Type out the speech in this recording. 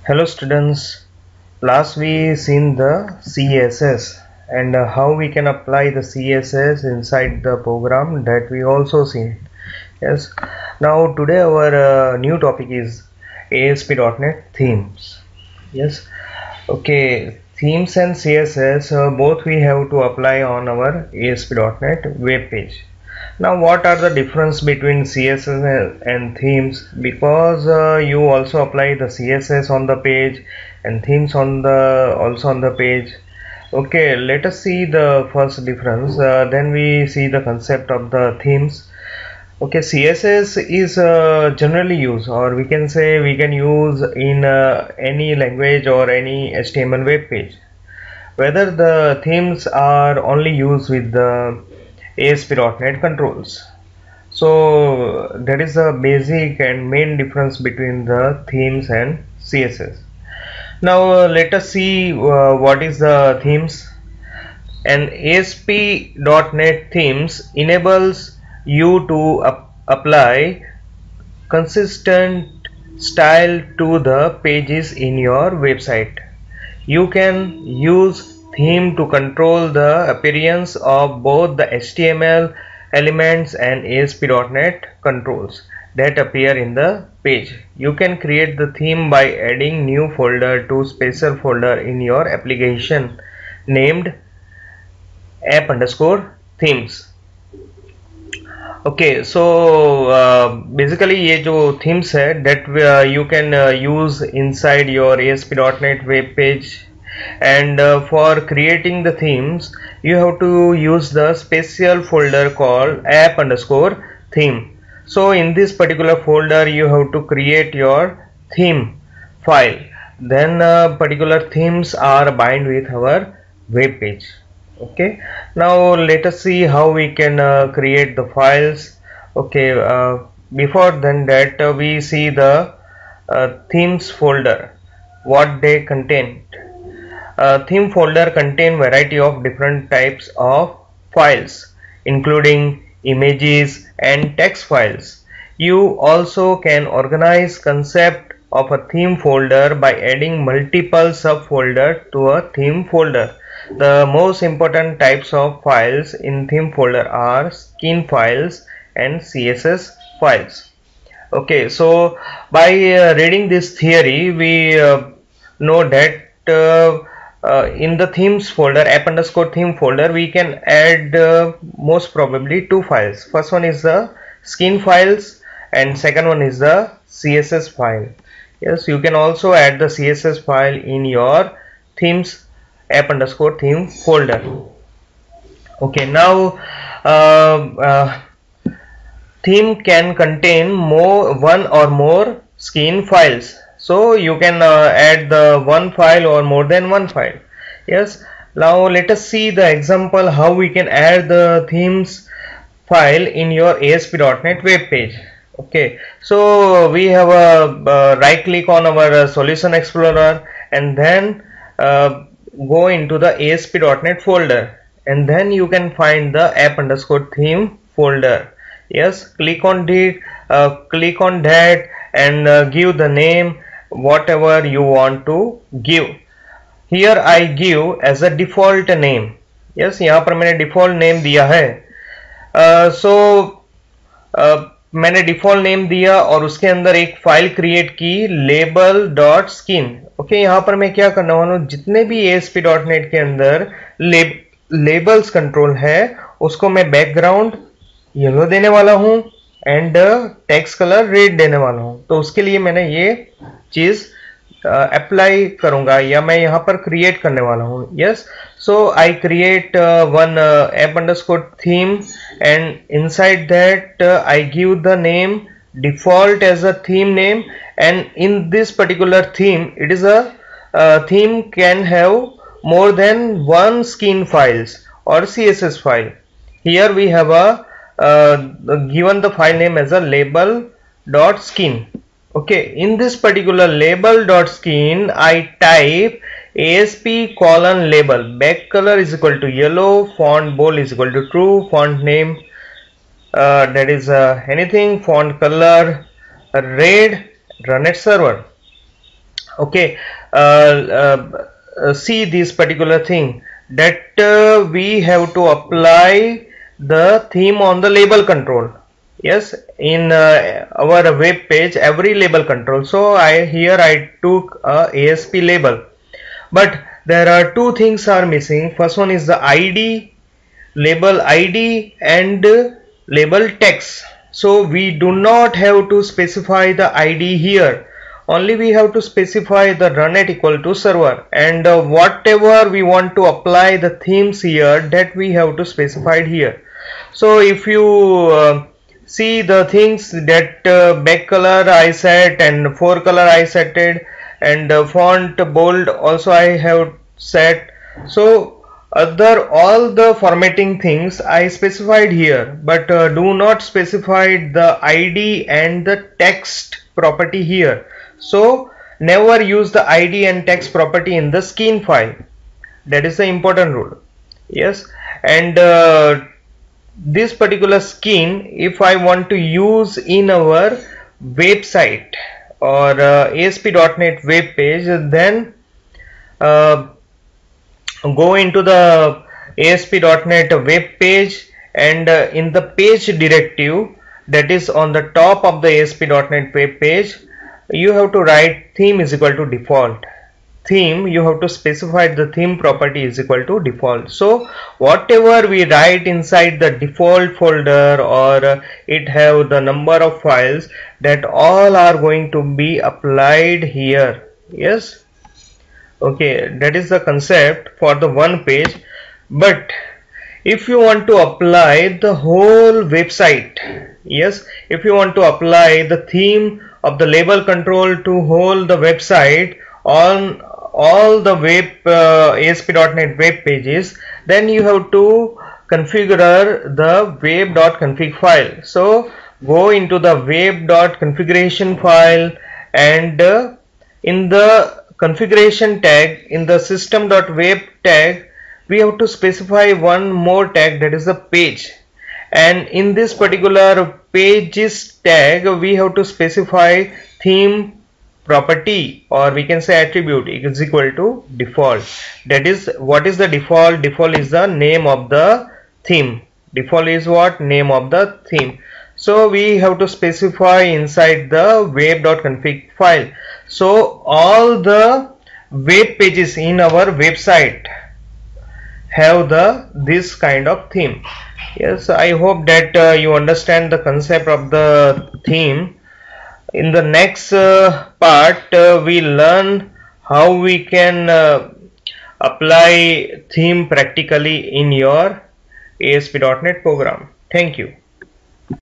Hello students, last we seen the CSS and how we can apply the CSS inside the program, that we also seen. Yes, now today our new topic is ASP.NET themes. Yes, okay, themes and CSS both we have to apply on our ASP.NET web page. Now what are the difference between CSS and themes? Because you also apply the CSS on the page and themes on the also on the page. Okay, let us see the first difference, then we see the concept of the themes. Okay, CSS is generally used, or we can say we can use in any language or any HTML web page. Whether the themes are only used with the ASP.NET controls. So that is the basic and main difference between the themes and CSS. Now let us see what is the themes. An ASP.NET themes enables you to apply consistent style to the pages in your website. You can use theme to control the appearance of both the HTML elements and ASP.NET controls that appear in the page. You can create the theme by adding new folder to special folder in your application named app_themes. Okay, so basically ये जो themes है that you can use inside your ASP.NET web page, and for creating the themes you have to use the special folder called app_theme. So in this particular folder you have to create your theme file, then particular themes are bind with our web page. Okay, now let us see how we can create the files. Okay, before then that we see the themes folder, what they contain. Theme folder contain variety of different types of files including images and text files. You also can organize concept of a theme folder by adding multiple subfolder to a theme folder. The most important types of files in theme folder are skin files and CSS files. Okay, so by reading this theory we know that in the themes folder, app_theme folder, we can add most probably two files. First one is the skin files and second one is the CSS file. Yes, you can also add the CSS file in your themes app_theme folder. Okay, now theme can contain one or more skin files, so you can add the one file or more than one file. Yes, now let us see the example how we can add the themes file in your ASP.NET web page. Okay, so we have a right click on our solution explorer and then go into the ASP.NET folder, and then you can find the app_theme folder. Yes, click on that and give the name whatever you want to give. Here I give as a default name. Yes, यहाँ पर मैंने default name दिया है. मैंने default name दिया और उसके अंदर एक फाइल क्रिएट की label.skin. ओके, यहाँ पर मैं क्या करने वाला हूँ, जितने भी ASP.NET के अंदर लेबल्स कंट्रोल है उसको मैं बैकग्राउंड येलो देने वाला हूँ एंड टेक्स्ट कलर रेड देने वाला हूँ. तो उसके लिए मैंने ये चीज अप्लाई करूंगा या मैं यहाँ पर क्रिएट करने वाला हूँ. Yes, so I create one app_theme, and inside that I give the name default as a theme name, and in this particular theme it is a theme can have more than one skin files or CSS file. Here we have a given the file name as a label.skin. Okay, in this particular label.skin I type ASP:label, back color is equal to yellow, font bold is equal to true, font name that is anything, font color red, run at server. Okay, see this particular thing, that we have to apply the theme on the label control. Yes, in our web page, every label control. So here I took a ASP label, but there are two things are missing. First one is the ID, label ID, and label text. So we do not have to specify the ID here, only we have to specify the run@= server, and whatever we want to apply the themes here, that we have to specify it here. So if you see the things, that back color I set and forecolor I set it, and font bold also I have set. So other all the formatting things I specified here, but do not specify the ID and the text property here. So never use the ID and text property in the skin file. That is the important rule. Yes, and this particular skin, if I want to use in our website or ASP.NET web page, then go into the ASP.NET web page, and in the page directive that is on the top of the ASP.NET web page, you have to write theme is equal to default. Theme, you have to specify the theme property is equal to default. So whatever we write inside the default folder, or it have the number of files, that all are going to be applied here. Yes, okay, that is the concept for the one page. But if you want to apply the whole website, yes, if you want to apply the theme of the label control to whole the website on all the web ASP.NET web pages, then you have to configure the web.config file. So go into the web.configuration file, and in the configuration tag, in the system.web tag, we have to specify one more tag, that is the page. And in this particular pages tag, we have to specify theme property, or we can say attribute, is equal to default. That is, what is the default? Default is the name of the theme. Default is what? Name of the theme. So we have to specify inside the web.config file. So all the web pages in our website have this kind of theme. Yes, I hope that you understand the concept of the theme. In the next part, we learn how we can apply theme practically in your ASP.NET program. Thank you.